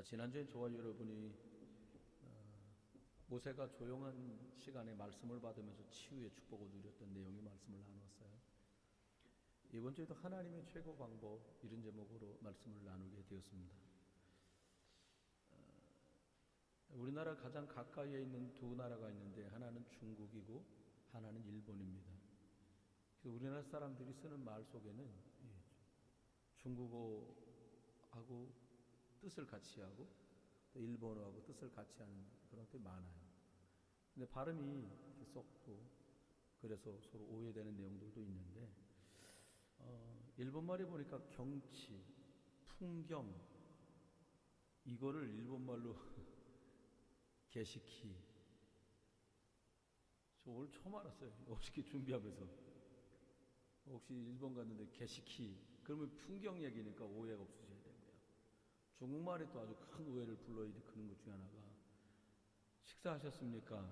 지난주에 저와 여러분이 모세가 조용한 시간에 말씀을 받으면서 치유의 축복을 누렸던 내용의 말씀을 나누었어요. 이번 주에도 하나님의 최고 방법, 이런 제목으로 말씀을 나누게 되었습니다. 우리나라 가장 가까이에 있는 두 나라가 있는데 하나는 중국이고 하나는 일본입니다. 그래서 우리나라 사람들이 쓰는 말 속에는 중국어하고 뜻을 같이 하고 또 일본어하고 뜻을 같이 하는 그런 것들이 많아요. 근데 발음이 썩고 그래서 서로 오해되는 내용들도 있는데 일본말에 보니까 경치, 풍경 이거를 일본말로 게시키. 저 오늘 처음 알았어요. 어저께 준비하면서 혹시 일본 갔는데 게시키 그러면 풍경 얘기니까 오해가 없으셔야 되고요. 중국말에 또 아주 큰 오해를 불러일으키는 것 중에 하나가 식사하셨습니까?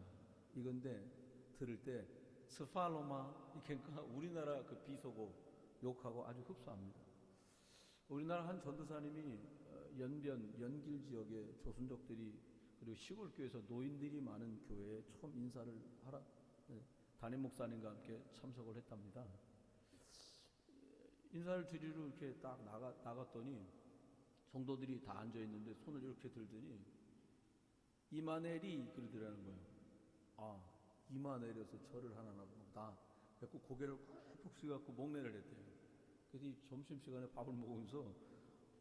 이건데 들을 때 스팔로마 이렇게 우리나라 그 비속어 욕하고 아주 흡사합니다. 우리나라 한 전도사님이 연길 지역의 조선족들이 그리고 시골 교회에서 노인들이 많은 교회에 처음 인사를 하라 담임 목사님과 함께 참석을 했답니다. 인사를 드리러 이렇게 딱 나갔더니 성도들이 다 앉아 있는데 손을 이렇게 들더니 이마네리 그러더라는 거예요. 아, 이마 내려서 절을 하나 보다. 그래서 고개를 푹 숙여갖고 목례를 했대요. 그래서 이 점심시간에 밥을 먹으면서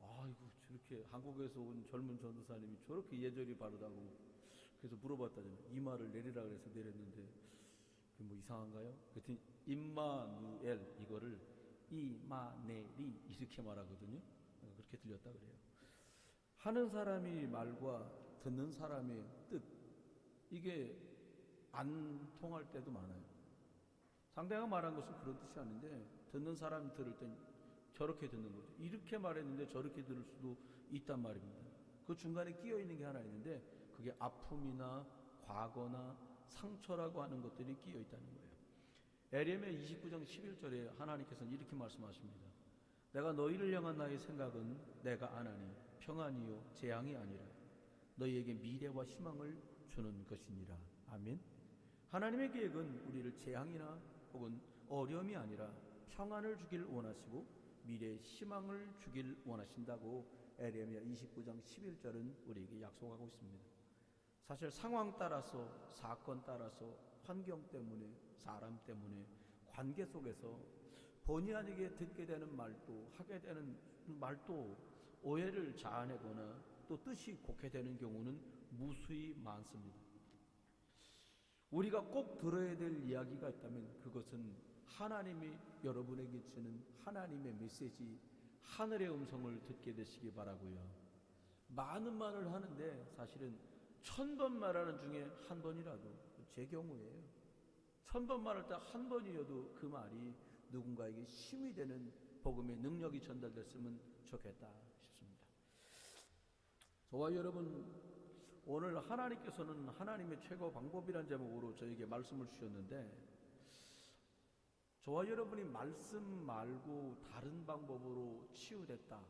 아이고 저렇게 한국에서 온 젊은 전도사님이 저렇게 예절이 바르다고 그래서 물어봤다잖아요. 이마를 내리라 그래서 내렸는데 그게 뭐 이상한가요? 그랬더니 임마누엘 이거를 이마네리 이렇게 말하거든요. 그렇게 들렸다 그래요. 하는 사람이 말과 듣는 사람의 뜻 이게 안 통할 때도 많아요. 상대가 말한 것은 그런 뜻이 아닌데 듣는 사람이 들을 땐 저렇게 듣는 거죠. 이렇게 말했는데 저렇게 들을 수도 있단 말입니다. 그 중간에 끼어 있는 게 하나 있는데 그게 아픔이나 과거나 상처라고 하는 것들이 끼어 있다는 거예요. 에레미야 29장 11절에 하나님께서는 이렇게 말씀하십니다. 내가 너희를 향한 나의 생각은 내가 아나니 평안이요 재앙이 아니라 너희에게 미래와 희망을 주는 것이니라. 아멘. 하나님의 계획은 우리를 재앙이나 혹은 어려움이 아니라 평안을 주길 원하시고 미래의 희망을 주길 원하신다고 에레미야 29장 11절은 우리에게 약속하고 있습니다. 사실 상황 따라서 사건 따라서 환경 때문에 사람 때문에 관계 속에서 본의 아니게 듣게 되는 말도 하게 되는 말도 오해를 자아내거나 또 뜻이 곡해되는 경우는 무수히 많습니다. 우리가 꼭 들어야 될 이야기가 있다면 그것은 하나님이 여러분에게 주는 하나님의 메시지 하늘의 음성을 듣게 되시기 바라고요. 많은 말을 하는데 사실은 1000번 말하는 중에 한 번이라도 제 경우에요. 1000번 말할 때 한 번이어도 그 말이 누군가에게 힘이 되는 복음의 능력이 전달됐으면 좋겠다 싶습니다. 저와 여러분 오늘 하나님께서는 하나님의 최고 방법이라는 제목으로 저에게 말씀을 주셨는데 저와 여러분이 말씀 말고 다른 방법으로 치유됐다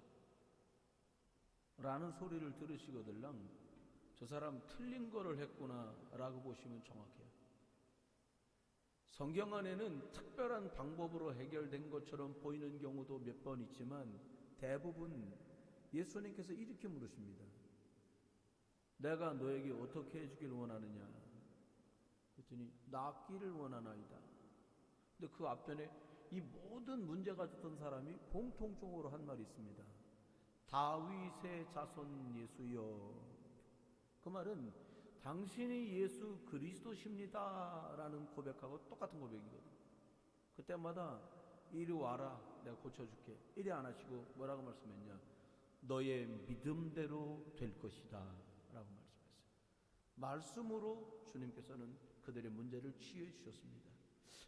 라는 소리를 들으시거들랑 저 사람 틀린 거를 했구나 라고 보시면 정확해요. 성경 안에는 특별한 방법으로 해결된 것처럼 보이는 경우도 몇 번 있지만 대부분 예수님께서 이렇게 물으십니다. 내가 너에게 어떻게 해주길 원하느냐? 그랬더니 낫기를 원하나이다. 근데 그 앞편에 이 모든 문제가 됐던 사람이 공통적으로 한 말이 있습니다. 다윗의 자손 예수여. 그 말은 당신이 예수 그리스도십니다 라는 고백하고 똑같은 고백이거든요. 그때마다 이리 와라 내가 고쳐줄게 이리 안 하시고 뭐라고 말씀했냐? 너의 믿음대로 될 것이다 라고 말씀했어요. 말씀으로 주님께서는 그들의 문제를 치유해 주셨습니다.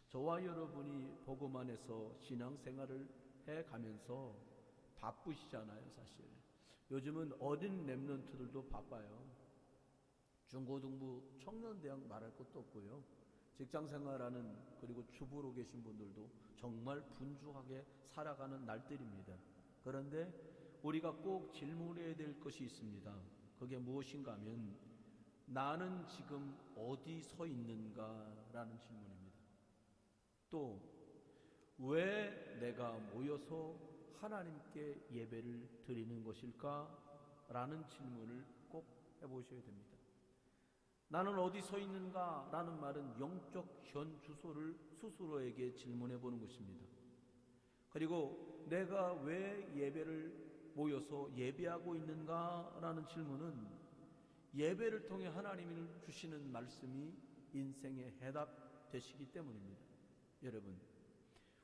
저와 여러분이 복음 안에서 신앙생활을 해가면서 바쁘시잖아요. 사실 요즘은 어린 렘넌트들도 바빠요. 중고등부 청년대학 말할 것도 없고요. 직장생활하는 그리고 주부로 계신 분들도 정말 분주하게 살아가는 날들입니다. 그런데 우리가 꼭 질문해야 될 것이 있습니다. 그게 무엇인가 하면 나는 지금 어디 서 있는가라는 질문입니다. 또 왜 내가 모여서 하나님께 예배를 드리는 것일까? 라는 질문을 꼭 해보셔야 됩니다. 나는 어디 서 있는가? 라는 말은 영적 현 주소를 스스로에게 질문해 보는 것입니다. 그리고 내가 왜 예배를 모여서 예배하고 있는가? 라는 질문은 예배를 통해 하나님이 주시는 말씀이 인생의 해답 되시기 때문입니다. 여러분,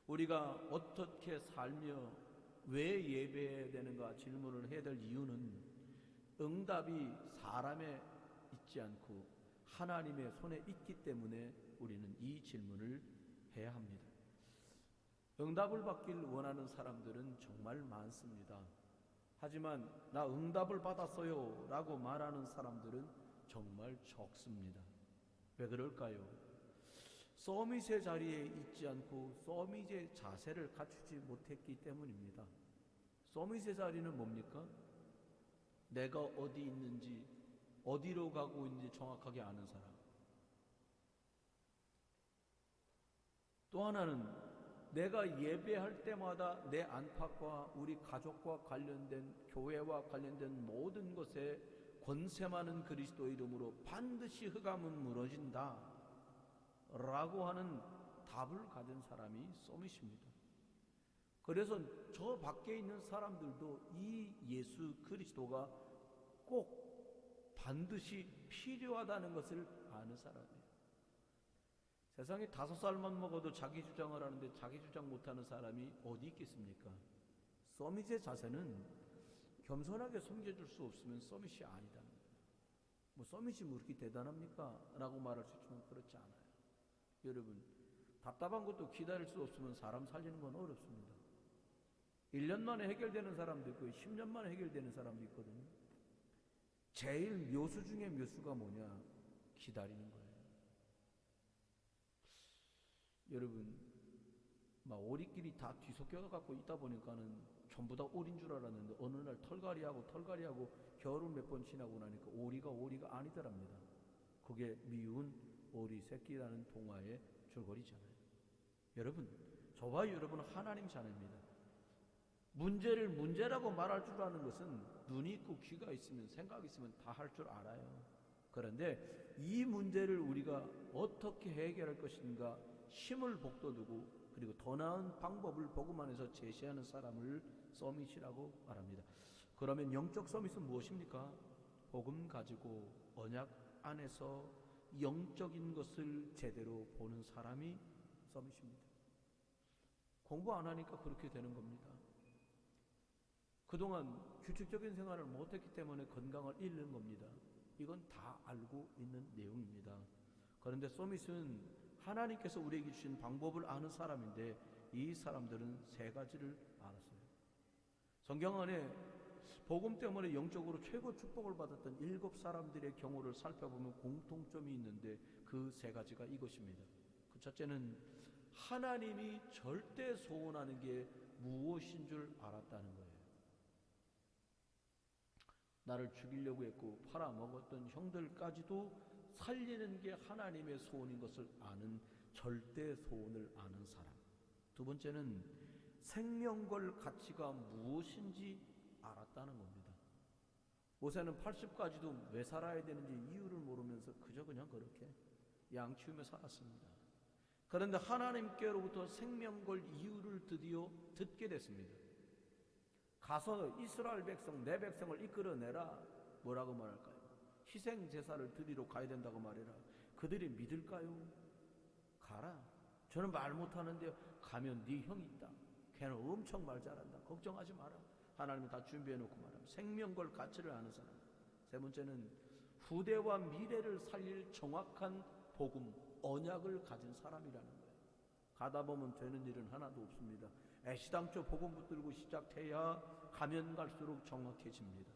우리가 어떻게 살며 왜 예배해야 되는가 질문을 해야 될 이유는 응답이 사람에 있지 않고 하나님의 손에 있기 때문에 우리는 이 질문을 해야 합니다. 응답을 받길 원하는 사람들은 정말 많습니다. 하지만 나 응답을 받았어요 라고 말하는 사람들은 정말 적습니다. 왜 그럴까요? 서밋의 자리에 있지 않고 서밋의 자세를 갖추지 못했기 때문입니다. 서밋의 자리는 뭡니까? 내가 어디 있는지, 어디로 가고 있는지 정확하게 아는 사람. 또 하나는 내가 예배할 때마다 내 안팎과 우리 가족과 관련된, 교회와 관련된 모든 것에 권세 많은 그리스도의 이름으로 반드시 흑암은 무너진다 라고 하는 답을 가진 사람이 서밋입니다. 그래서 저 밖에 있는 사람들도 이 예수 그리스도가 꼭 반드시 필요하다는 것을 아는 사람이에요. 세상에 5살만 먹어도 자기 주장을 하는데 자기 주장 못하는 사람이 어디 있겠습니까? 서밋의 자세는 겸손하게 섬겨줄 수 없으면 서밋이 아니다. 뭐 서밋이 뭐 이렇게 대단합니까? 라고 말할 수 있지만 그렇지 않아요. 여러분, 답답한 것도 기다릴 수 없으면 사람 살리는 건 어렵습니다. 1년 만에 해결되는 사람도 있고 10년 만에 해결되는 사람도 있거든요. 제일 묘수 중에 묘수가 뭐냐? 기다리는 거예요. 여러분, 막 오리끼리 다 뒤섞여 갖고 있다 보니까는 전부 다 오리인 줄 알았는데 어느 날 털갈이하고 겨울을 몇 번 지나고 나니까 오리가 아니더랍니다. 그게 미운 오리 새끼라는 동화의 줄거리잖아요. 여러분, 저와 여러분은 하나님 자녀입니다. 문제를 문제라고 말할 줄 아는 것은 눈이 있고 귀가 있으면 생각이 있으면 다 할 줄 알아요. 그런데 이 문제를 우리가 어떻게 해결할 것인가 힘을 북돋우고 그리고 더 나은 방법을 복음 안에서 제시하는 사람을 서밋이라고 말합니다. 그러면 영적 서밋은 무엇입니까? 복음 가지고 언약 안에서 영적인 것을 제대로 보는 사람이 서밋입니다. 공부 안 하니까 그렇게 되는 겁니다. 그동안 규칙적인 생활을 못했기 때문에 건강을 잃는 겁니다. 이건 다 알고 있는 내용입니다. 그런데 서밋은 하나님께서 우리에게 주신 방법을 아는 사람인데 이 사람들은 3가지를 알았어요. 성경 안에 복음 때문에 영적으로 최고 축복을 받았던 7사람들의 경우를 살펴보면 공통점이 있는데 그 3가지가 이것입니다. 그 첫째는 하나님이 절대 소원하는 게 무엇인 줄 알았다는 거예요. 나를 죽이려고 했고 팔아먹었던 형들까지도 살리는 게 하나님의 소원인 것을 아는 절대 소원을 아는 사람. 두 번째는 생명걸 가치가 무엇인지 알았다는 겁니다. 모세는 80까지도 왜 살아야 되는지 이유를 모르면서 그냥 그렇게 양 키우며 살았습니다. 그런데 하나님께로부터 생명걸 이유를 드디어 듣게 됐습니다. 가서 이스라엘 백성, 내 백성을 이끌어내라. 뭐라고 말할까요? 희생 제사를 드리러 가야 된다고 말해라. 그들이 믿을까요? 가라. 저는 말 못하는데 가면 네 형이 있다. 걔는 엄청 말 잘한다. 걱정하지 마라. 하나님이 다 준비해놓고 말합니다. 생명걸 가치를 아는 사람. 세 번째는 후대와 미래를 살릴 정확한 복음, 언약을 가진 사람이라는 거예요. 가다 보면 되는 일은 하나도 없습니다. 애시당초 복음 붙들고 시작해야 가면 갈수록 정확해집니다.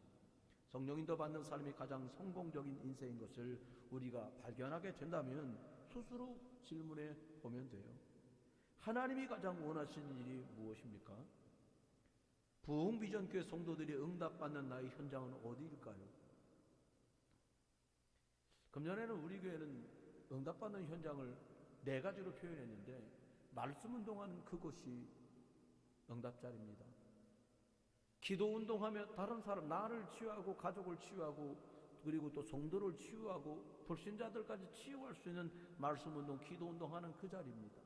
성령인도 받는 삶이 가장 성공적인 인생인 것을 우리가 발견하게 된다면 스스로 질문해 보면 돼요. 하나님이 가장 원하시는 일이 무엇입니까? 부흥비전교회 성도들이 응답받는 나의 현장은 어디일까요? 금년에는 우리 교회는 응답받는 현장을 4가지로 표현했는데, 말씀 운동하는 그것이 응답자리입니다. 기도 운동하며 다른 사람, 나를 치유하고 가족을 치유하고 그리고 또 성도를 치유하고 불신자들까지 치유할 수 있는 말씀 운동, 기도 운동하는 그 자리입니다.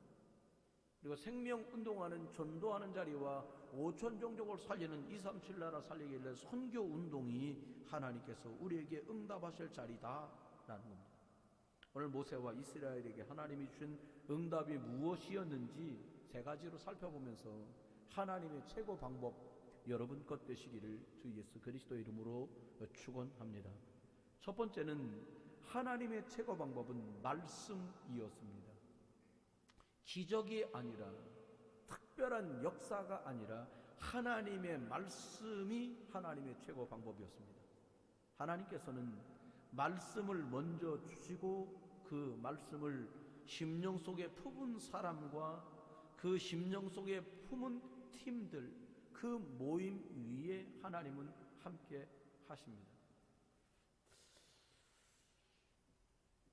그리고 생명 운동하는, 전도하는 자리와 5천 종족을 살리는 237 나라 살리기 위해 선교 운동이 하나님께서 우리에게 응답하실 자리다라는 겁니다. 오늘 모세와 이스라엘에게 하나님이 주신 응답이 무엇이었는지 3가지로 살펴보면서 하나님의 최고 방법, 여러분 것 되시기를 주 예수 그리스도의 이름으로 축원합니다. 첫 번째는 하나님의 최고 방법은 말씀이었습니다. 기적이 아니라, 특별한 역사가 아니라 하나님의 말씀이 하나님의 최고 방법이었습니다. 하나님께서는 말씀을 먼저 주시고 그 말씀을 심령 속에 품은 사람과 그 심령 속에 품은 팀들, 그 모임 위에 하나님은 함께 하십니다.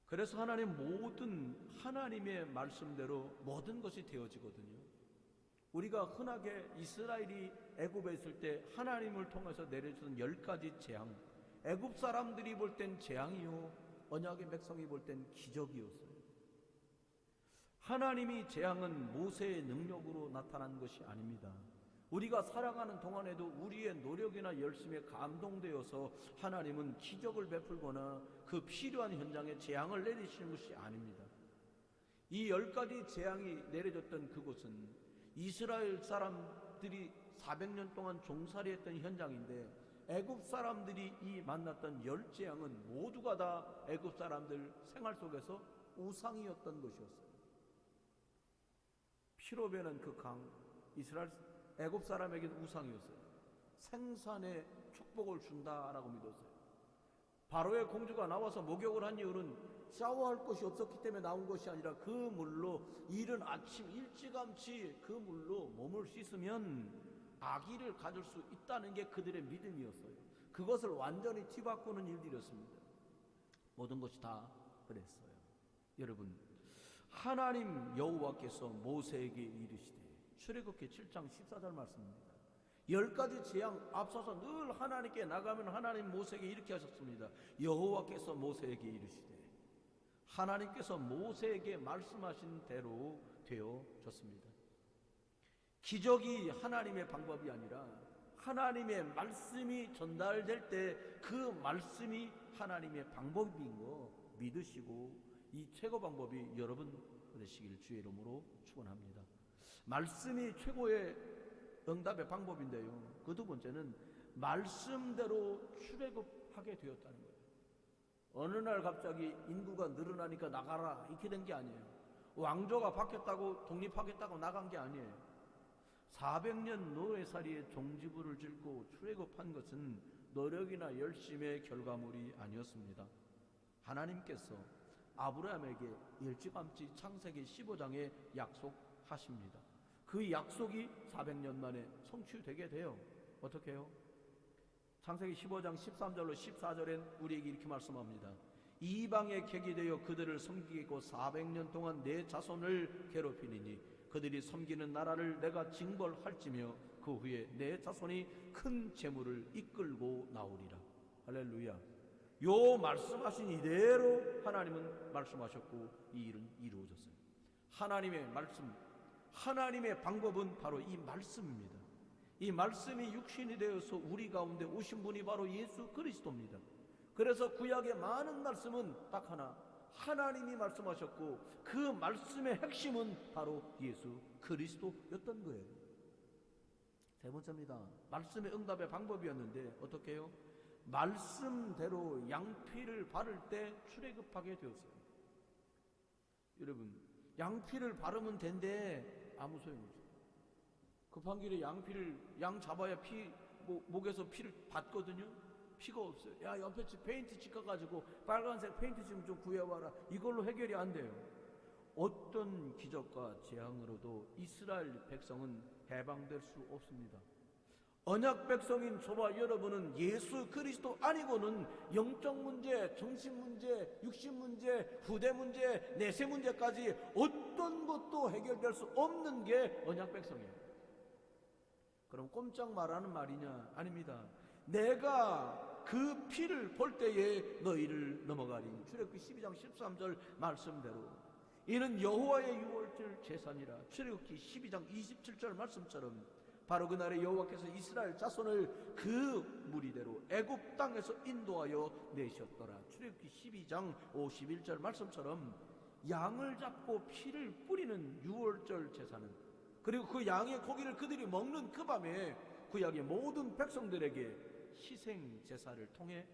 그래서 하나님 모든 하나님의 말씀대로 모든 것이 되어지거든요. 우리가 흔하게 이스라엘이 애굽에 있을 때 하나님을 통해서 내려주는 10가지 재앙, 애굽 사람들이 볼 땐 재앙이요, 언약의 백성이 볼 땐 기적이었어요. 하나님이 재앙은 모세의 능력으로 나타난 것이 아닙니다. 우리가 살아가는 동안에도 우리의 노력이나 열심에 감동되어서 하나님은 기적을 베풀거나 그 필요한 현장에 재앙을 내리시는 것이 아닙니다. 이 10가지 재앙이 내려졌던 그곳은 이스라엘 사람들이 400년 동안 종살이했던 현장인데, 애굽 사람들이 이 만났던 10재앙은 모두가 다 애굽 사람들 생활 속에서 우상이었던 것이었어요. 피로 배는 그 강, 애굽 사람에게는 우상이었어요. 생산에 축복을 준다라고 믿었어요. 바로의 공주가 나와서 목욕을 한 이유는 샤워할 것이 없었기 때문에 나온 것이 아니라 그 물로 이른 아침 일찌감치 그 물로 몸을 씻으면 아기를 가질 수 있다는 게 그들의 믿음이었어요. 그것을 완전히 뒤바꾸는 일들이었습니다. 모든 것이 다 그랬어요. 여러분, 하나님 여호와께서 모세에게 이르시되, 출애굽기 7장 14절 말씀입니다. 10가지 재앙 앞서서 늘 하나님께 나가면 하나님 모세에게 이렇게 하셨습니다. 여호와께서 모세에게 이르시되, 하나님께서 모세에게 말씀하신 대로 되어졌습니다. 기적이 하나님의 방법이 아니라 하나님의 말씀이 전달될 때 그 말씀이 하나님의 방법인 거 믿으시고, 이 최고 방법이 여러분 되시길 주의 이름으로 축원합니다. 말씀이 최고의 응답의 방법인데요, 그 두 번째는 말씀대로 출애굽하게 되었다는 거예요. 어느 날 갑자기 인구가 늘어나니까 나가라 이렇게 된 게 아니에요. 왕조가 바뀌었다고 독립하겠다고 나간 게 아니에요. 400년 노예살이의 종지부를 짚고 출애굽한 것은 노력이나 열심의 결과물이 아니었습니다. 하나님께서 아브라함에게 일찌감치 창세기 15장에 약속하십니다. 그 약속이 400년 만에 성취되게 돼요. 어떻게 해요? 창세기 15장 13절로 14절엔 우리에게 이렇게 말씀합니다. 이방의 객이 되어 그들을 섬기고 400년 동안 내 자손을 괴롭히니 그들이 섬기는 나라를 내가 징벌할지며 그 후에 내 자손이 큰 재물을 이끌고 나오리라. 할렐루야. 요 말씀하신 이대로 하나님은 말씀하셨고 이 일은 이루어졌어요. 하나님의 말씀, 하나님의 방법은 바로 이 말씀입니다. 이 말씀이 육신이 되어서 우리 가운데 오신 분이 바로 예수 그리스도입니다. 그래서 구약의 많은 말씀은 딱 하나, 하나님이 말씀하셨고 그 말씀의 핵심은 바로 예수 그리스도였던 거예요. 세 번째입니다. 말씀의 응답의 방법이었는데 어떻게 해요? 말씀대로 양피를 바를 때 출애굽하게 되었어요. 여러분, 양피를 바르면 된대 아무 소용없어요. 급한 길에 양 잡아야 목에서 피를 받거든요. 피가 없어요. 야, 옆에 집 페인트 칠까가지고 빨간색 페인트 좀 구해와라. 이걸로 해결이 안 돼요. 어떤 기적과 재앙으로도 이스라엘 백성은 해방될 수 없습니다. 언약 백성인 저와 여러분은 예수 그리스도 아니고는 영적 문제, 정신 문제, 육신 문제, 후대 문제, 내세 문제까지 어떤 것도 해결될 수 없는 게 언약 백성이에요. 그럼 꼼짝 말하는 말이냐? 아닙니다. 내가 그 피를 볼 때에 너희를 넘어가리니. 출애굽기 12장 13절 말씀대로 이는 여호와의 유월절 제사니라. 출애굽기 12장 27절 말씀처럼 바로 그날에 여호와께서 이스라엘 자손을 그 무리대로 애굽 땅에서 인도하여 내셨더라. 출애굽기 12장 51절 말씀처럼 양을 잡고 피를 뿌리는 유월절 제사는, 그리고 그 양의 고기를 그들이 먹는 그 밤에 구약의 모든 백성들에게 희생 제사를 통해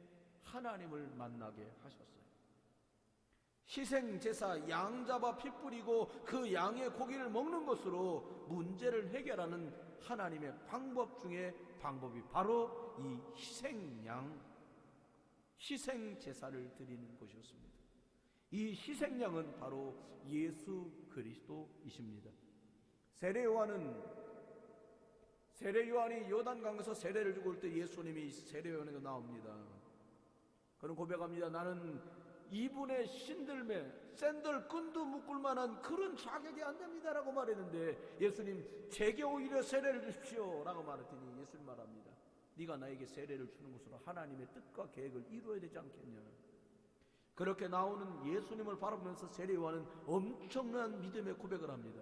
하나님을 만나게 하셨어요. 희생 제사, 양 잡아 피 뿌리고 그 양의 고기를 먹는 것으로 문제를 해결하는 하나님의 방법 중에 방법이 바로 이 희생양, 희생 제사를 드리는 것이었습니다. 이 희생양은 바로 예수 그리스도이십니다. 세례 요한이 요단강에서 세례를 주고 올 때 예수님이 세례 요한에게 나옵니다. 그는 고백합니다. 나는 이분의 신들매 샌들 끈도 묶을 만한 그런 자격이 안 됩니다라고 말했는데 예수님 제게 오히려 세례를 주십시오 라고 말했더니 예수님 말합니다. 네가 나에게 세례를 주는 것으로 하나님의 뜻과 계획을 이루어야 되지 않겠냐. 그렇게 나오는 예수님을 바라보면서 세례 요한은 엄청난 믿음의 고백을 합니다.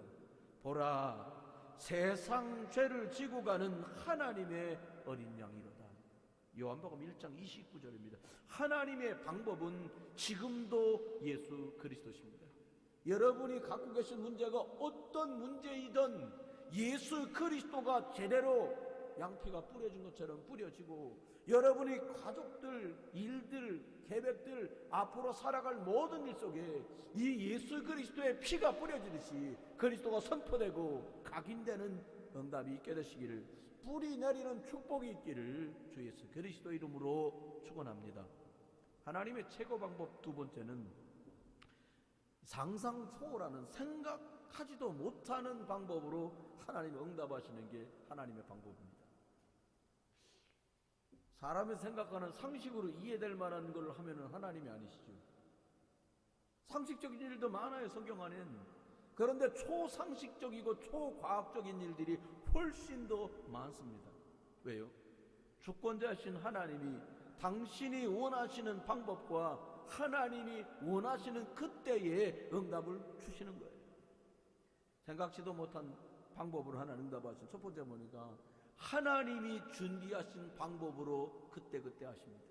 보라, 세상 죄를 지고 가는 하나님의 어린 양이로다. 요한복음 1장 29절입니다. 하나님의 방법은 지금도 예수 그리스도십니다. 여러분이 갖고 계신 문제가 어떤 문제이든 예수 그리스도가 제대로 양피가 뿌려진 것처럼 뿌려지고, 여러분이 가족들, 일들, 계획들, 앞으로 살아갈 모든 일 속에 이 예수 그리스도의 피가 뿌려지듯이 그리스도가 선포되고 각인되는 응답이 있게 되시기를, 뿌리 내리는 축복이 있기를 주 예수 그리스도 이름으로 축원합니다. 하나님의 최고 방법 두 번째는 상상 초월하는, 생각하지도 못하는 방법으로 하나님이 응답하시는 게 하나님의 방법입니다. 사람이 생각하는 상식으로 이해될 만한 걸 하면은 하나님이 아니시죠. 상식적인 일도 많아요, 성경 안엔. 그런데 초상식적이고 초과학적인 일들이 훨씬 더 많습니다. 왜요? 주권자이신 하나님이 당신이 원하시는 방법과 하나님이 원하시는 그때에 응답을 주시는 거예요. 생각지도 못한 방법으로 하나님 응답하신 첫 번째 보니까 하나님이 준비하신 방법으로 그때그때 하십니다.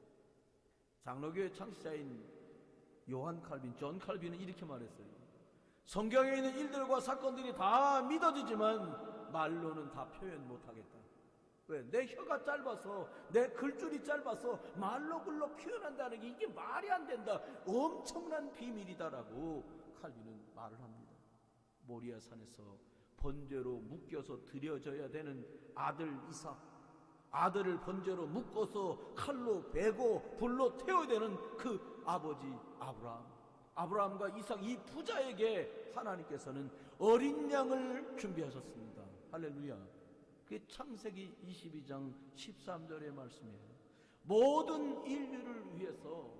장로교의 창시자인 요한 칼빈, 존 칼빈은 이렇게 말했어요. 성경에 있는 일들과 사건들이 다 믿어지지만 말로는 다 표현 못하겠다. 왜? 내 혀가 짧아서, 내 글줄이 짧아서 말로 글로 표현한다는 게 이게 말이 안 된다. 엄청난 비밀이다라고 칼빈은 말을 합니다. 모리아 산에서 번제로 묶여서 드려져야 되는 아들 이삭, 아들을 번제로 묶어서 칼로 베고 불로 태워야 되는 그 아버지 아브라함과 이삭, 이 부자에게 하나님께서는 어린 양을 준비하셨습니다. 할렐루야. 그게 창세기 22장 13절의 말씀이에요. 모든 인류를 위해서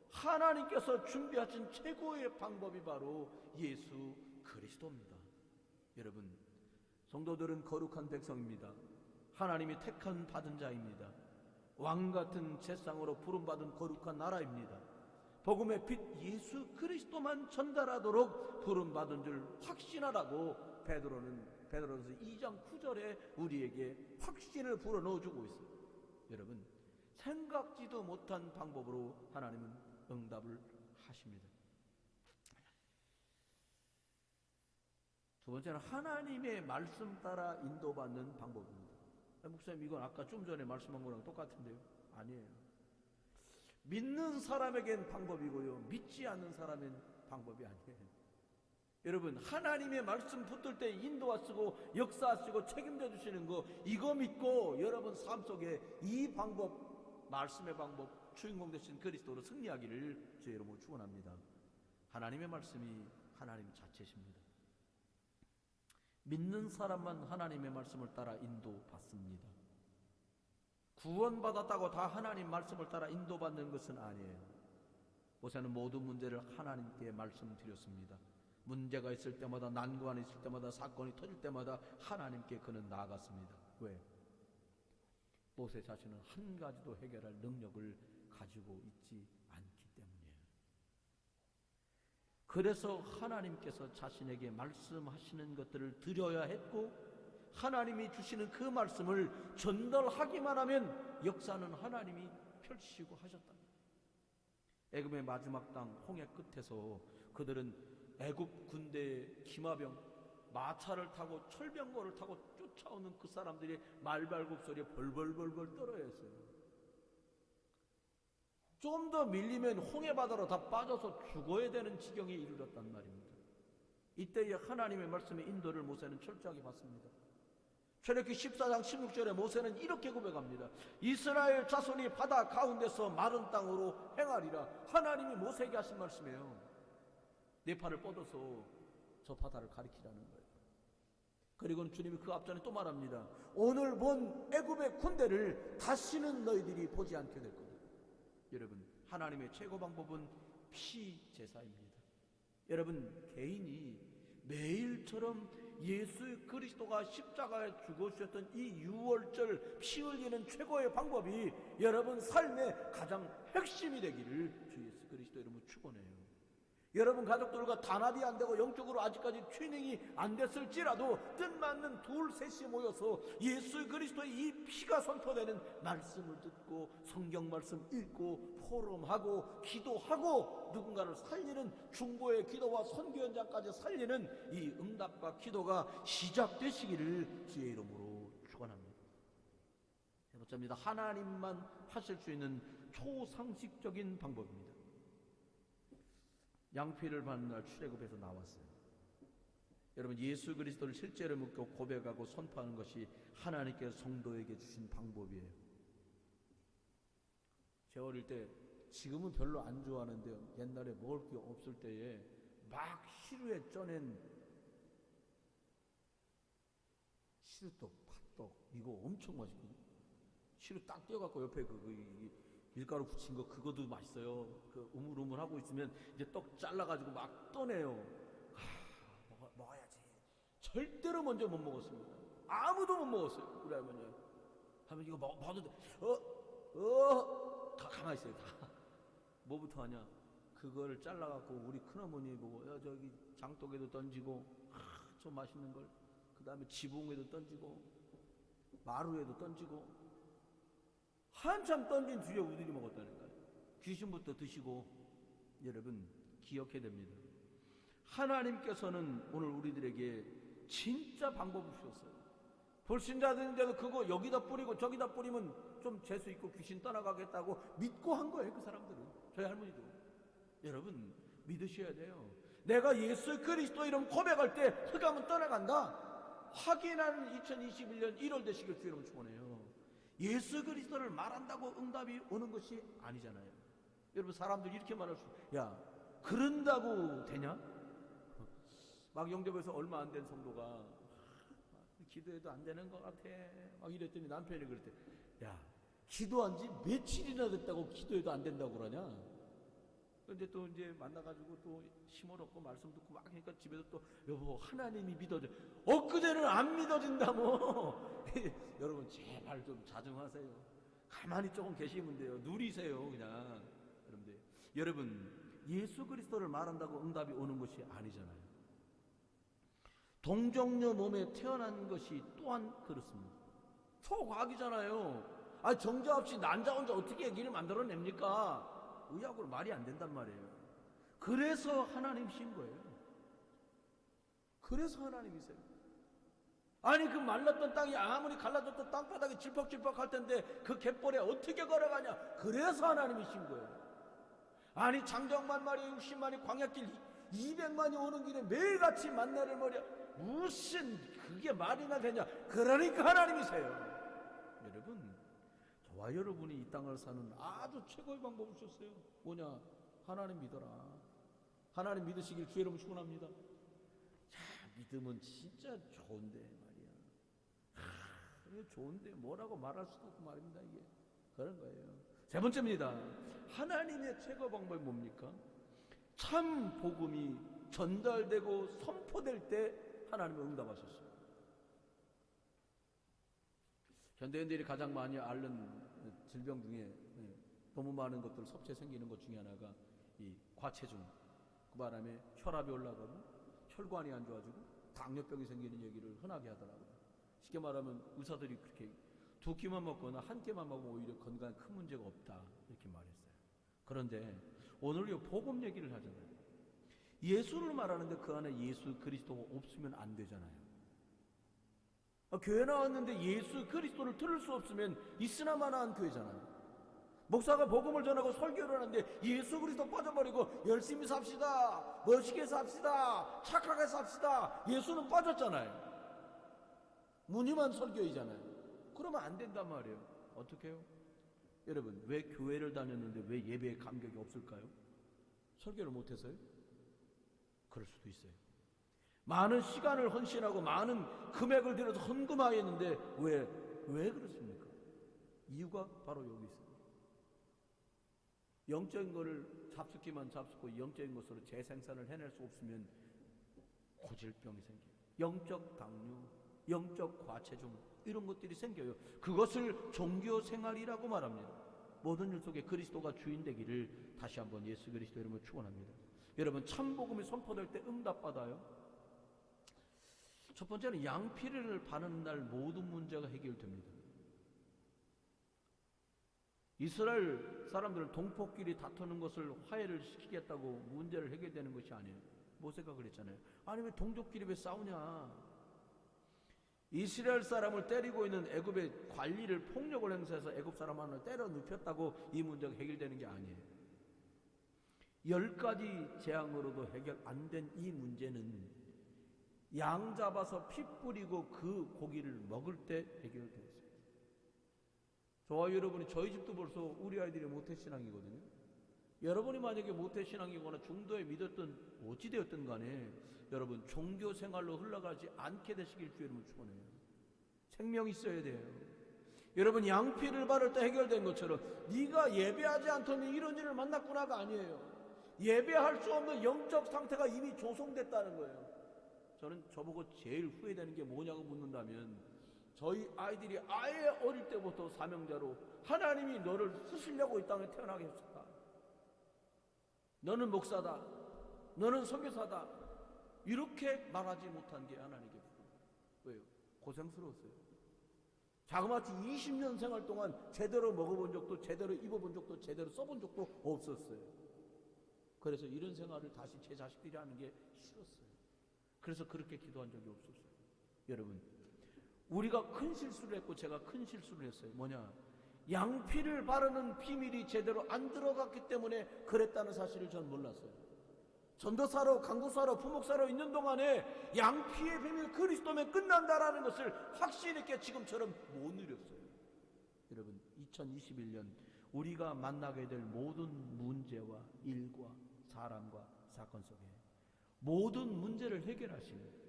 하나님께서 준비하신 최고의 방법이 바로 예수 그리스도입니다. 여러분, 성도들은 거룩한 백성입니다. 하나님이 택한 받은 자입니다. 왕같은 제상으로 부름받은 거룩한 나라입니다. 복음의 빛 예수 그리스도만 전달하도록 부름받은 줄 확신하라고 베드로전서 2장 9절에 우리에게 확신을 불어넣어주고 있어요. 여러분, 생각지도 못한 방법으로 하나님은 응답을 하십니다. 두 번째는 하나님의 말씀 따라 인도받는 방법입니다. 목사님, 이건 아까 좀 전에 말씀한 거랑 똑같은데요? 아니에요. 믿는 사람에겐 방법이고요, 믿지 않는 사람엔 방법이 아니에요. 여러분, 하나님의 말씀 붙들 때 인도하시고 역사하시고 책임져 주시는 거, 이거 믿고 여러분 삶 속에 이 방법, 말씀의 방법, 주인공 되신 그리스도로 승리하기를 주 여러분 축원합니다. 하나님의 말씀이 하나님 자체십니다. 믿는 사람만 하나님의 말씀을 따라 인도받습니다. 구원받았다고 다 하나님 말씀을 따라 인도받는 것은 아니에요. 모세는 모든 문제를 하나님께 말씀드렸습니다. 문제가 있을 때마다, 난관이 있을 때마다, 사건이 터질 때마다 하나님께 그는 나아갔습니다. 왜? 모세 자신은 한 가지도 해결할 능력을 가지고 있지 않기 때문이에요. 그래서 하나님께서 자신에게 말씀하시는 것들을 드려야 했고, 하나님이 주시는 그 말씀을 전달하기만 하면 역사는 하나님이 펼치시고 하셨답니다. 애굽의 마지막 땅 홍해 끝에서 그들은 애굽 군대의 기마병, 마차를 타고 철병거를 타고 쫓아오는 그 사람들이 말발굽 소리에 벌벌벌벌 떨어야 했어요. 좀 더 밀리면 홍해바다로 다 빠져서 죽어야 되는 지경에 이르렀단 말입니다. 이때에 하나님의 말씀의 인도를 모세는 철저하게 받습니다. 출애굽기 14장 16절에 모세는 이렇게 고백합니다. 이스라엘 자손이 바다 가운데서 마른 땅으로 행하리라. 하나님이 모세에게 하신 말씀이에요. 네 팔을 뻗어서 저 바다를 가리키라는 거예요. 그리고는 주님이 그 앞전에 또 말합니다. 오늘 본 애굽의 군대를 다시는 너희들이 보지 않게 될 거다. 여러분, 하나님의 최고 방법은 피제사입니다. 여러분, 개인이 매일처럼 예수 그리스도가 십자가에 죽으셨던 이 유월절 피 흘리는 최고의 방법이 여러분 삶의 가장 핵심이 되기를 주 예수 그리스도 이름으로 축원해요. 여러분 가족들과 단합이 안 되고 영적으로 아직까지 튜닝이 안 됐을지라도 뜻맞는 둘 셋이 모여서 예수 그리스도의 이 피가 선포되는 말씀을 듣고 성경 말씀 읽고 포럼하고 기도하고 누군가를 살리는 중보의 기도와 선교 현장까지 살리는 이 응답과 기도가 시작되시기를 주의 이름으로 축원합니다. 세 번째입니다. 하나님만 하실 수 있는 초상식적인 방법입니다. 양피를 받는 날 출애굽에서 나왔어요. 여러분, 예수 그리스도를 실제로 믿고 고백하고 선포하는 것이 하나님께서 성도에게 주신 방법이에요. 제 어릴 때, 지금은 별로 안 좋아하는데요, 옛날에 먹을 게 없을 때에 막 시루에 쪄낸 시루떡, 팥떡, 이거 엄청 맛있거든요. 시루 딱 떼어갖고 옆에 밀가루 붙인 거, 그것도 맛있어요. 그 우물우물하고 있으면 이제 떡 잘라가지고 막 떠내요. 먹어야지. 절대로 먼저 못 먹었습니다. 아무도 못 먹었어요. 우리 할머니 하면 이거 먹어도 돼. 가만히 있어요. 다. 뭐부터 하냐? 그걸 잘라갖고 우리 큰어머니 보고 저기 장독에도 던지고 좀 맛있는 걸, 그 다음에 지붕에도 던지고 마루에도 던지고 한참 던진 주에 우리들이 먹었다는 거예요. 귀신부터 드시고. 여러분, 기억해야 됩니다. 하나님께서는 오늘 우리들에게 진짜 방법을 주셨어요. 불신자들인데도 그거 여기다 뿌리고 저기다 뿌리면 좀 재수 있고 귀신 떠나가겠다고 믿고 한 거예요. 그 사람들은, 저희 할머니도. 여러분, 믿으셔야 돼요. 내가 예수 그리스도 이름 고백할 때 흑암은 떠나간다. 확인하는 2021년 1월 되시길 주 여러분 축원해요. 예수 그리스도를 말한다고 응답이 오는 것이 아니잖아요. 여러분, 사람들이 이렇게 말할 수, 야, 그런다고 되냐? 막 영접해서 얼마 안 된 성도가 기도해도 안 되는 것 같아 막 이랬더니 남편이 그럴 때, 야, 기도한 지 며칠이나 됐다고 기도해도 안 된다고 그러냐? 근데 또 이제 만나가지고 또 힘을 얻고 말씀 듣고 막 하니까 집에서 또, 여보, 하나님이 믿어져. 엊그제는 안 믿어진다고. 여러분, 제발 좀 자중하세요. 가만히 조금 계시면 돼요. 누리세요, 그냥. 여러분, 예수 그리스도를 말한다고 응답이 오는 것이 아니잖아요. 동정녀 몸에 태어난 것이 또한 그렇습니다. 초과학이잖아요. 정자 없이 난자 혼자 어떻게 아기를 만들어냅니까? 의학으로 말이 안 된단 말이에요. 그래서 하나님이신 거예요. 그래서 하나님이세요. 아니, 그 말랐던 땅이 아무리 갈라졌던 땅바닥이 질퍽질퍽 할 텐데 그 갯벌에 어떻게 걸어가냐? 그래서 하나님이신 거예요. 아니, 장정만 마리 60만이 광야길 200만이 오는 길에 매일같이 만나를 머려, 무슨 그게 말이나 되냐? 그러니까 하나님이세요. 여러분, 저와 여러분이 이 땅을 사는 아주 최고의 방법을 주셨어요. 뭐냐? 하나님 믿어라. 하나님 믿으시길 주 여러분 축원합니다. 자, 믿음은 진짜 좋은데 말이야. 이게 좋은데 뭐라고 말할 수도 없고 말입니다. 이게 그런 거예요. 세 번째입니다. 하나님의 최고 방법이 뭡니까? 참 복음이 전달되고 선포될 때 하나님은 응답하셨어요. 현대인들이 가장 많이 앓는 질병 중에 너무 많은 것들 섭취에 생기는 것 중에 하나가 이 과체중, 그 바람에 혈압이 올라가고 혈관이 안 좋아지고 당뇨병이 생기는 얘기를 흔하게 하더라고요. 쉽게 말하면 의사들이 그렇게 2끼만 먹거나 1끼만 먹으면 오히려 건강에 큰 문제가 없다 이렇게 말했어요. 그런데 오늘 이 복음 얘기를 하잖아요. 예수를 말하는데 그 안에 예수 그리스도가 없으면 안 되잖아요. 교회 나왔는데 예수 그리스도를 들을 수 없으면 있으나마나한 교회잖아요. 목사가 복음을 전하고 설교를 하는데 예수 그리스도 빠져버리고 열심히 삽시다, 멋있게 삽시다, 착하게 삽시다, 예수는 빠졌잖아요. 무늬만 설교이잖아요. 그러면 안 된단 말이에요. 어떻게 해요? 여러분, 왜 교회를 다녔는데 왜 예배에 감격이 없을까요? 설교를 못해서요? 그럴 수도 있어요. 많은 시간을 헌신하고 많은 금액을 들여서 헌금하였는데 왜 그렇습니까? 이유가 바로 여기 있어요. 영적인 것을 잡숫기만 잡숫고 영적인 것으로 재생산을 해낼 수 없으면 고질병이 생겨요. 영적 당뇨, 영적 과체중 이런 것들이 생겨요. 그것을 종교 생활이라고 말합니다. 모든 일 속에 그리스도가 주인 되기를 다시 한번 예수 그리스도 이름으로 축원합니다. 여러분, 참복음이 선포될 때 응답받아요. 첫 번째는 양피를 바르는 날 모든 문제가 해결됩니다. 이스라엘 사람들은 동포끼리 다투는 것을 화해를 시키겠다고 문제를 해결되는 것이 아니에요. 모세가 그랬잖아요. 아니 왜 동족끼리 왜 싸우냐. 이스라엘 사람을 때리고 있는 애굽의 관리를 폭력을 행사해서 애굽 사람 하나를 때려 눕혔다고 이 문제가 해결되는 게 아니에요. 10가지 재앙으로도 해결 안 된 이 문제는 양 잡아서 피 뿌리고 그 고기를 먹을 때 해결되었어요. 저와 여러분이 저희 집도 벌써 우리 아이들이 모태신앙이거든요. 여러분이 만약에 모태신앙이거나 중도에 믿었던 어찌되었든 간에 여러분 종교 생활로 흘러가지 않게 되시길 주 이름으로 축원해요. 생명이 있어야 돼요. 여러분 양피를 바를 때 해결된 것처럼 네가 예배하지 않더니 이런 일을 만났구나가 아니에요. 예배할 수 없는 영적 상태가 이미 조성됐다는 거예요. 저는 저보고 제일 후회되는 게 뭐냐고 묻는다면 저희 아이들이 아예 어릴 때부터 사명자로 하나님이 너를 쓰시려고 이 땅에 태어나게 했었다. 너는 목사다. 너는 선교사다. 이렇게 말하지 못한 게 하나님께 왜요? 고생스러웠어요. 자그마치 20년 생활 동안 제대로 먹어본 적도 제대로 입어본 적도 제대로 써본 적도 없었어요. 그래서 이런 생활을 다시 제 자식들이 하는 게 싫었어요. 그래서 그렇게 기도한 적이 없었어요. 여러분 우리가 큰 실수를 했고 제가 큰 실수를 했어요. 뭐냐? 양피를 바르는 비밀이 제대로 안 들어갔기 때문에 그랬다는 사실을 전 몰랐어요. 전도사로 강도사로 부목사로 있는 동안에 양피의 비밀 그리스도면 끝난다라는 것을 확신 있게 지금처럼 못 누렸어요. 여러분 2021년 우리가 만나게 될 모든 문제와 일과 사람과 사건 속에 모든 문제를 해결하시는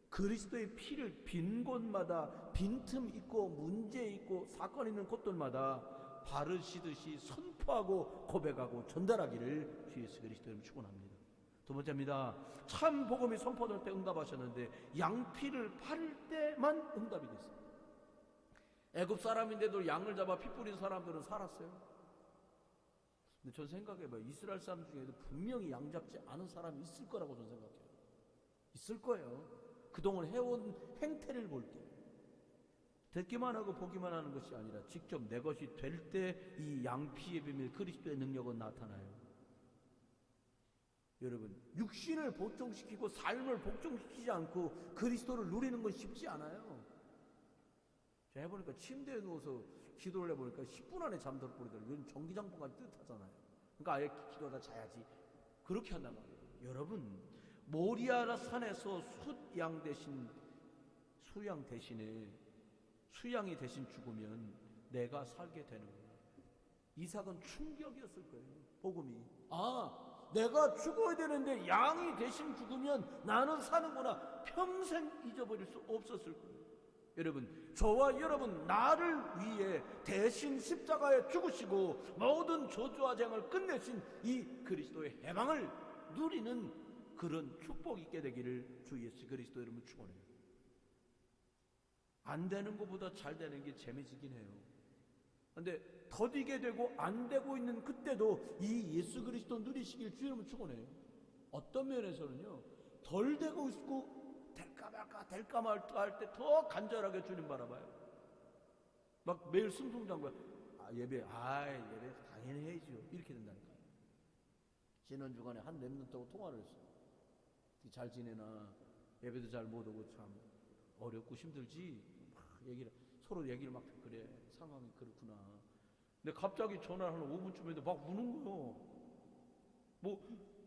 그리스도의 피를 빈 곳마다 빈틈 있고 문제 있고 사건 있는 곳들마다 바르시듯이 선포하고 고백하고 전달하기를 주 예수 그리스도를 축원합니다. 두 번째입니다. 참 복음이 선포될 때 응답하셨는데 양피를 바를 때만 응답이 됐어요. 애굽 사람인데도 양을 잡아 피 뿌린 사람들은 살았어요. 근데 전 생각해봐요. 이스라엘 사람 중에도 분명히 양 잡지 않은 사람이 있을 거라고 전 생각해요. 있을 거예요. 그동안 해온 행태를 볼 때 듣기만 하고 보기만 하는 것이 아니라 직접 내 것이 될 때 이 양피의 비밀 그리스도의 능력은 나타나요. 여러분 육신을 복종시키고 삶을 복종시키지 않고 그리스도를 누리는 건 쉽지 않아요. 제가 해보니까 침대에 누워서 기도를 해보니까 10분 안에 잠들어 버리더라고요. 이건 전기장판까지 뜻하잖아요. 그러니까 아예 기도하다 자야지 그렇게 한단 말이에요. 여러분 모리아 산에서 수양 대신에 수양이 대신 죽으면 내가 살게 되는 거예요. 이삭은 충격이었을 거예요. 복음이 내가 죽어야 되는데 양이 대신 죽으면 나는 사는구나. 평생 잊어버릴 수 없었을 거예요. 여러분, 저와 여러분 나를 위해 대신 십자가에 죽으시고 모든 저주와 재앙을 끝내신 이 그리스도의 해방을 누리는 그런 축복이 있게 되기를 주 예수 그리스도 이름으로 축원해요. 안 되는 것보다 잘 되는 게 재미지긴 해요. 근데 더디게 되고 안 되고 있는 그때도 이 예수 그리스도 누리시길 주 이름으로 축원해요. 어떤 면에서는요, 덜 되고 있고 될까 말까 할 때 더 간절하게 주님 바라봐요. 막 매일 승승장구야. 예배 당연히 해야죠. 이렇게 된다니까요. 지난 주간에 한 랩런트하고 통화를 했어요. 잘 지내나, 예배도 잘 못 오고 참 어렵고 힘들지. 막 서로 얘기를 막 그래, 상황이 그렇구나. 근데 갑자기 전화를 한 5분쯤 막 우는 거요. 뭐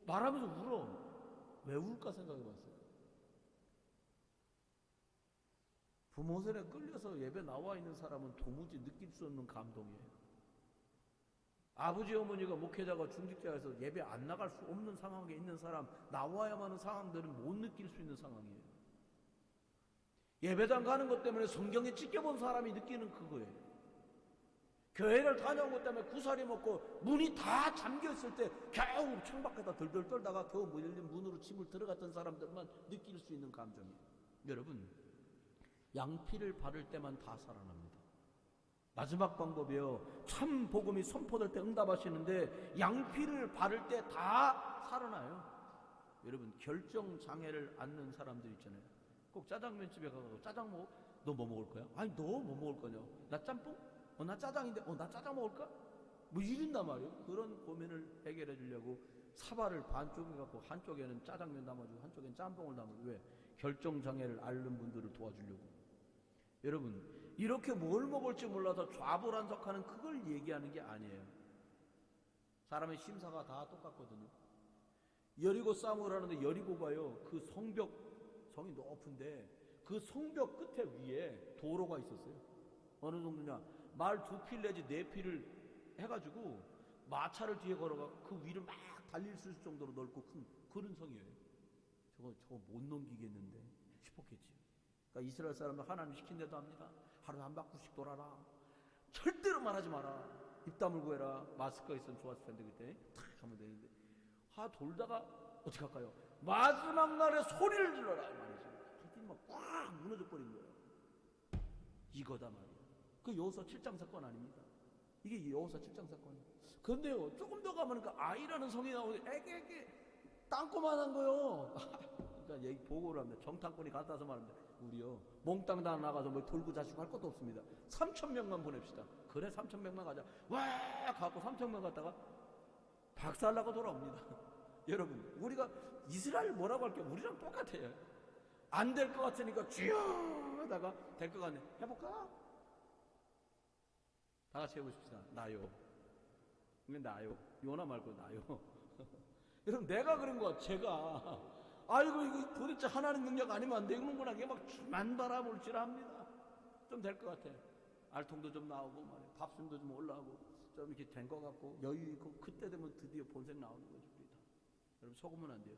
말하면서 울어. 왜 울까 생각해 봤어요. 부모선에 끌려서 예배 나와 있는 사람은 도무지 느낄 수 없는 감동이에요. 아버지 어머니가 목회자가 중직자에서 예배 안 나갈 수 없는 상황에 있는 사람, 나와야만 하는 상황들은 못 느낄 수 있는 상황이에요. 예배당 가는 것 때문에 성경에 찢겨본 사람이 느끼는 그거예요. 교회를 다녀온 것 때문에 구사리 먹고 문이 다 잠겨있을 때 겨우 창밖에다 덜덜 떨다가 겨우 열린 문으로 침을 들어갔던 사람들만 느낄 수 있는 감정이에요. 여러분, 양피를 바를 때만 다 살아납니다. 마지막 방법이요, 참 복음이 선포될 때 응답하시는데 양피를 바를 때 다 살아나요. 여러분, 결정장애를 앓는 사람들 있잖아요. 꼭 짜장면집에 가서 짜장 먹어? 너 뭐 먹을 거야? 아니 너 뭐 먹을 거냐? 나 짬뽕? 나 짜장인데 나 짜장 먹을까? 뭐 이런단 말이에요. 그런 고민을 해결해 주려고 사발을 반쪽에 갖고 한쪽에는 짜장면 담아주고 한쪽에는 짬뽕을 담아주고. 왜? 결정장애를 앓는 분들을 도와주려고. 여러분, 이렇게 뭘 먹을지 몰라서 좌불안석하는 그걸 얘기하는 게 아니에요. 사람의 심사가 다 똑같거든요. 여리고 싸움을 하는데 여리고가요, 그 성이 높은데 그 성벽 끝에 위에 도로가 있었어요. 어느 정도냐, 말 2필 내지 4필을 해가지고 마차를 뒤에 걸어가 그 위를 막 달릴 수 있을 정도로 넓고 큰 그런 성이에요. 저거 못 넘기겠는데 싶었겠지요. 그러니까 이스라엘 사람들 하나님 시킨 대로 합니다. 하루에 한 바퀴씩 돌아라. 절대로 말하지 마라. 입 다물고 해라. 마스크가 있으면 좋았을 텐데 그때 탁 하면 되는데 돌다가 어떻게 할까요? 마지막 날에 소리를 질러라 이 말이죠. 하여튼 막 꽉 무너져 버린 거예요. 이거다 말이에요. 그 여호수아 7장 사건 아닙니다. 이게 여호수아 7장 사건이에요. 그런데요, 조금 더 가면 아이라는 성이 나오는데 애게 땅꼬만한 거요. 그러니까 얘기 보고를 합니다. 정탐꾼이 갔다 와서 말합니다. 우리요, 몽땅 다 나가서 뭐 돌고 자시고 할 것도 없습니다. 3,000명만 보냅시다. 그래, 3,000명만 가자. 와 갖고 3,000명 갔다가 박살나고 돌아옵니다. 여러분, 우리가 이스라엘 뭐라고 할게요? 우리랑 똑같아요. 안 될 것 같으니까 주여 하다가 될 것 같네. 해볼까? 다 같이 해보십시다. 나요. 나요. 요나 말고 나요. 여러분, 내가 그런 거야. 제가 아이고 이거 도대체 하나님 능력 아니면 안 되는구나. 이게 막 주만 바라볼지라 합니다. 좀 될 것 같아. 알통도 좀 나오고 말이야. 밥심도 좀 올라오고 좀 이렇게 된 것 같고 여유 있고 그때 되면 드디어 본색 나오는 거죠. 우리 다. 여러분, 속으면 안 돼요.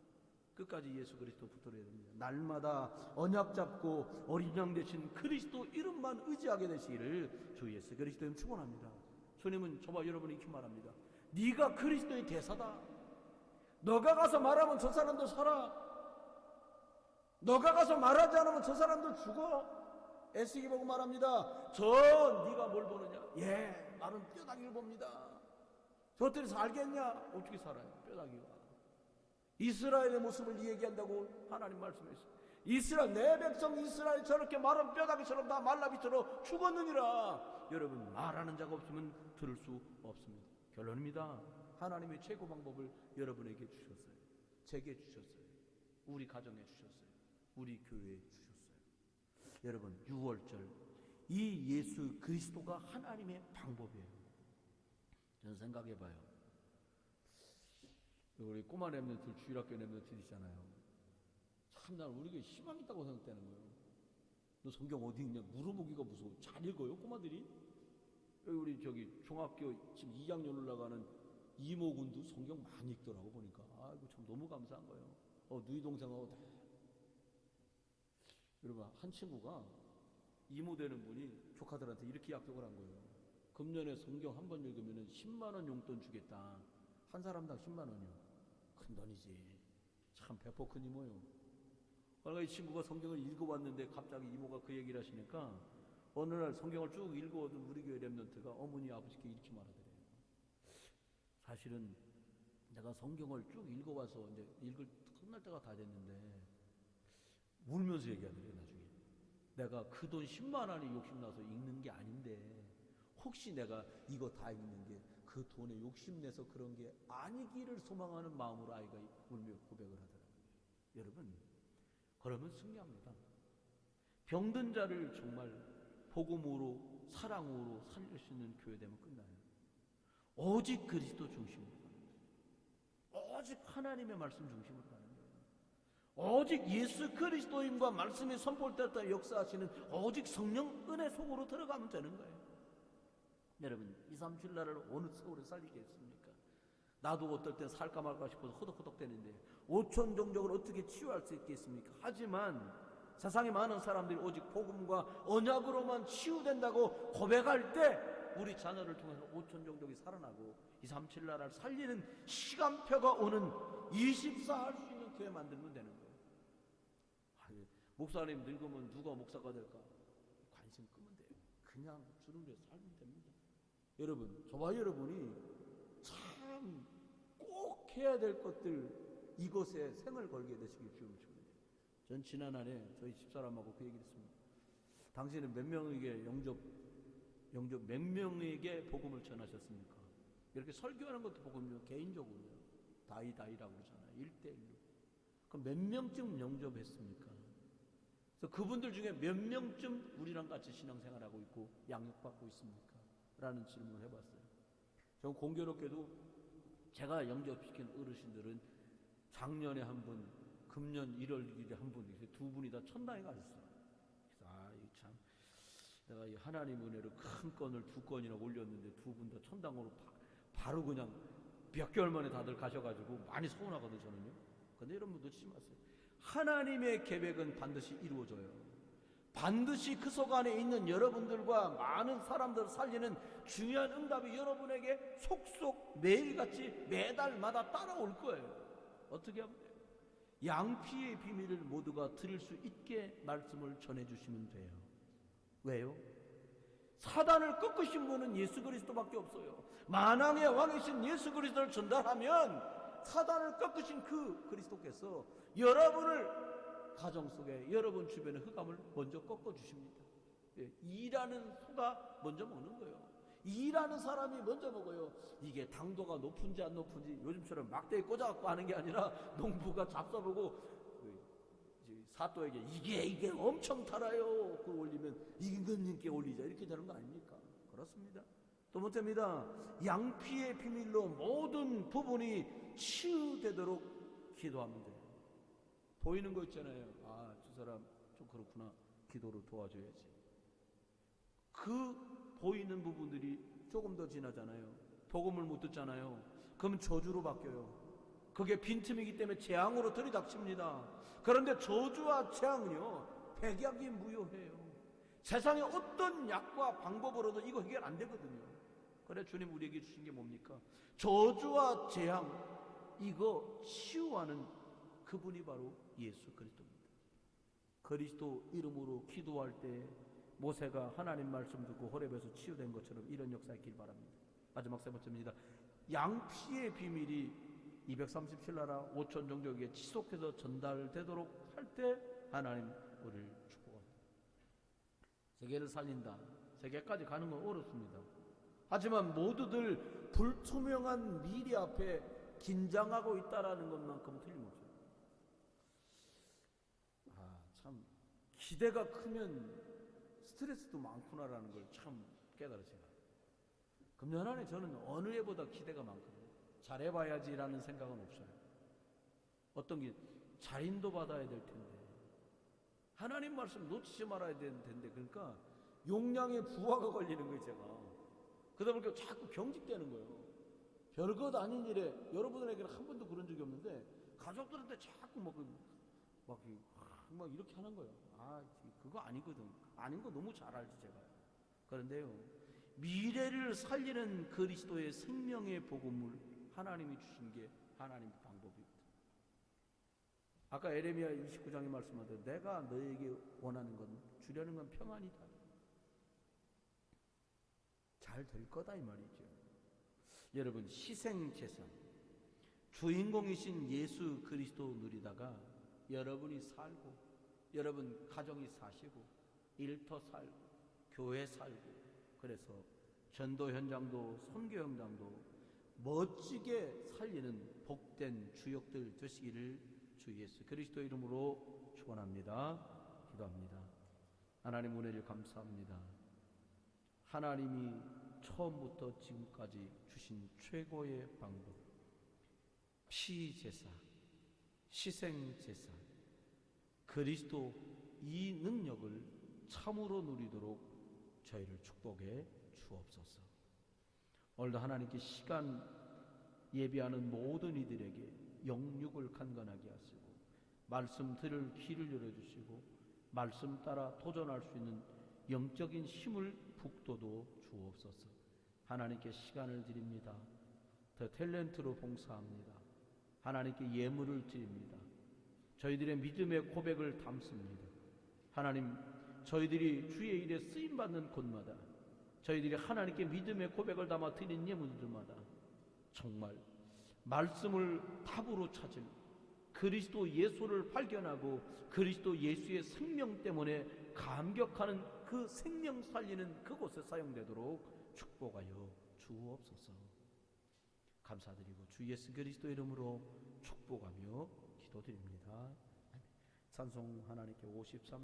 끝까지 예수 그리스도 붙들어야 됩니다. 날마다 언약 잡고 어린 양 되신 그리스도 이름만 의지하게 되시기를 주 예수 그리스도 이름 축원합니다. 주님은 저와 여러분이 이렇게 말합니다. 네가 그리스도의 대사다. 너가 가서 말하면 저 사람들 살아. 너가 가서 말하지 않으면 저 사람들 죽어. 에스겔 보고 말합니다. 네가 뭘 보느냐? 나는 뼈다귀를 봅니다. 저들이 살겠냐? 어떻게 살아요? 뼈다귀가. 이스라엘의 모습을 얘기한다고 하나님 말씀했어요. 이스라엘, 내 백성 이스라엘 저렇게 마른 뼈다귀처럼 다 말라비처럼 죽었느니라. 여러분, 말하는 자가 없으면 들을 수 없습니다. 결론입니다. 하나님의 최고 방법을 여러분에게 주셨어요. 제게 주셨어요. 우리 가정에 주셨어요. 우리 교회에 주셨어요. 여러분, 6월절 이 예수 그리스도가 하나님의 방법이에요. 저는 생각해봐요. 우리 꼬마 랩런트, 주일학교 랩런트이잖아요. 참나 우리가 희망이 있다고 생각되는 거예요. 너 성경 어디 있냐 물어보기가 무서워. 잘 읽어요 꼬마들이? 우리 중학교 지금 2학년 올라가는 이모군도 성경 많이 읽더라고 보니까. 아이고 참 너무 감사한 거예요. 누이 동생하고 다. 여러분, 한 친구가 이모 되는 분이 조카들한테 이렇게 약속을 한 거예요. 금년에 성경 한 번 읽으면 10만 원 용돈 주겠다. 한 사람당 10만 원이요. 큰 돈이지. 참 배포 큰 이모요. 그러니까 이 친구가 성경을 읽어봤는데 갑자기 이모가 그 얘기를 하시니까 어느 날 성경을 쭉 읽어오던 우리 교회 랩런트가 어머니 아버지께 이렇게 말하더래요. 사실은 내가 성경을 쭉 읽어봐서 이제 읽을 끝날 때가 다 됐는데 울면서 얘기하더래요. 나중에 내가 그 돈 10만 원이 욕심나서 읽는 게 아닌데 혹시 내가 이거 다 읽는 게 그 돈에 욕심내서 그런 게 아니기를 소망하는 마음으로 아이가 울며 고백을 하더라고요. 여러분, 그러면 승리합니다. 병든 자를 정말 복음으로 사랑으로 살릴 수 있는 교회 되면 끝나요. 오직 그리스도 중심으로 가는 거예요. 오직 하나님의 말씀 중심으로 가는 거예요. 오직 예수 그리스도인과 말씀이 선포될 역사하시는 오직 성령 은혜 속으로 들어가면 되는 거예요. 여러분, 2, 3, 7 날을 어느 세월에 살리겠습니까? 나도 어떨 땐 살까 말까 싶어서 허덕허덕 되는데 5천 종족을 어떻게 치유할 수 있겠습니까? 하지만 세상에 많은 사람들이 오직 복음과 언약으로만 치유된다고 고백할 때 우리 자녀를 통해서 5천 종족이 살아나고 2, 3, 7 나라를 살리는 시간표가 오는 24 할 수 있는 교회 만들면 되는 거예요. 목사님 늙으면 누가 목사가 될까? 관심 끄면 돼요. 그냥 주는 데 살면 됩니다. 여러분, 저와 여러분이 참 꼭 해야 될 것들 이것에 생을 걸게 되시길 주님을 축원해요. 전 지난날에 저희 집사람하고 그 얘기를 했습니다. 당신은 몇 명에게 영접 몇 명에게 복음을 전하셨습니까? 이렇게 설교하는 것도 복음이요. 개인적으로요. 다이라고 그러잖아요. 1대1로. 그럼 몇 명쯤 영접했습니까? 그래서 그분들 중에 몇 명쯤 우리랑 같이 신앙생활하고 있고 양육받고 있습니까? 라는 질문을 해봤어요. 전 공교롭게도 제가 영접시킨 어르신들은 작년에 한 분, 금년 1월 1일에 한 분, 두 분이 다 천당에 가셨어요. 그래서 참 내가 이 하나님 은혜로 큰 건을 2건이나 올렸는데 두 분 다 천당으로 바로 그냥 몇 개월 만에 다들 가셔가지고 많이 서운하거든요, 저는요. 근데 여러분 놓치지 마세요. 하나님의 계획은 반드시 이루어져요. 반드시 그 속 안에 있는 여러분들과 많은 사람들을 살리는 중요한 응답이 여러분에게 속속 매일같이 매달마다 따라올 거예요. 어떻게 하면 돼요? 양피의 비밀을 모두가 들을 수 있게 말씀을 전해주시면 돼요. 왜요? 사단을 꺾으신 분은 예수 그리스도밖에 없어요. 만왕의 왕이신 예수 그리스도를 전달하면 사단을 꺾으신 그 그리스도께서 여러분을 가정 속에 여러분 주변의 흑암을 먼저 꺾어주십니다. 일하는 소가 먼저 먹는 거예요. 일하는 사람이 먼저 먹어요. 이게 당도가 높은지 안 높은지 요즘처럼 막대에 꽂아갖고 하는 게 아니라 농부가 잡숴보고 사또에게 이게 엄청 달아요. 그걸 올리면 임금님께 올리자 이렇게 되는 거 아닙니까? 그렇습니다. 또 못합니다. 양피의 비밀로 모든 부분이 치유되도록 기도하면 돼요. 보이는 거 있잖아요. 저 사람 좀 그렇구나. 기도로 도와줘야지. 그 보이는 부분들이 조금 더 지나잖아요. 복음을 못 듣잖아요. 그럼 저주로 바뀌어요. 그게 빈틈이기 때문에 재앙으로 들이닥칩니다. 그런데 저주와 재앙은요, 백약이 무효해요. 세상에 어떤 약과 방법으로도 이거 해결 안 되거든요. 그래 주님 우리에게 주신 게 뭡니까? 저주와 재앙, 이거 치유하는 그분이 바로 예수 그리스도입니다. 그리스도 이름으로 기도할 때 모세가 하나님 말씀 듣고 호렙에서 치유된 것처럼 이런 역사 있길 바랍니다. 마지막 세 번째입니다. 양피의 비밀이 237나라 5천 종족에게 지속해서 전달되도록 할 때 하나님 우리를 축복합니다. 세계를 살린다. 세계까지 가는 건 어렵습니다. 하지만 모두들 불투명한 미래 앞에 긴장하고 있다라는 것만큼 틀림없어요. 참 기대가 크면 스트레스도 많구나라는 걸 참 깨달으세요. 금년 안에 저는 어느 해보다 기대가 많거든요. 잘해봐야지라는 생각은 없어요. 어떤 게 잘 인도받아야 될 텐데 하나님 말씀 놓치지 말아야 될 텐데 그러니까 용량의 부하가 걸리는 거예요. 제가 그러다 보니까 자꾸 경직되는 거예요. 별것 아닌 일에 여러분에게는 한 번도 그런 적이 없는데 가족들한테 자꾸 막 막 이렇게 하는 거예요. 그거 아니거든. 아닌 거 너무 잘 알지 제가. 그런데요, 미래를 살리는 그리스도의 생명의 복음을 하나님이 주신 게 하나님의 방법입니다. 아까 에레미야 29장에 말씀하듯 내가 너에게 원하는 건 주려는 건 평안이다. 잘 될 거다 이 말이죠. 여러분, 희생제사 주인공이신 예수 그리스도 누리다가 여러분이 살고, 여러분 가정이 사시고, 일터 살고, 교회 살고, 그래서 전도 현장도 선교 현장도 멋지게 살리는 복된 주역들 되시기를 주 예수 그리스도 이름으로 축원합니다. 기도합니다. 하나님 은혜를 감사합니다. 하나님이 처음부터 지금까지 주신 최고의 방법, 피제사, 희생제사, 그리스도 이 능력을 참으로 누리도록 저희를 축복해 주옵소서. 오늘도 하나님께 시간 예비하는 모든 이들에게 영육을 강건하게 하시고, 말씀 들을 귀를 열어주시고, 말씀 따라 도전할 수 있는 영적인 힘을 북돋워 주옵소서. 하나님께 시간을 드립니다. 더 탤런트로 봉사합니다. 하나님께 예물을 드립니다. 저희들의 믿음의 고백을 담습니다. 하나님, 저희들이 주의 일에 쓰임받는 곳마다, 저희들이 하나님께 믿음의 고백을 담아 드린 예물들마다 정말 말씀을 답으로 찾을 그리스도 예수를 발견하고 그리스도 예수의 생명 때문에 감격하는 그 생명 살리는 그곳에 사용되도록 축복하여 주옵소서. 감사드리고 주 예수 그리스도 이름으로 축복하며 기도드립니다. 찬송 하나님께 53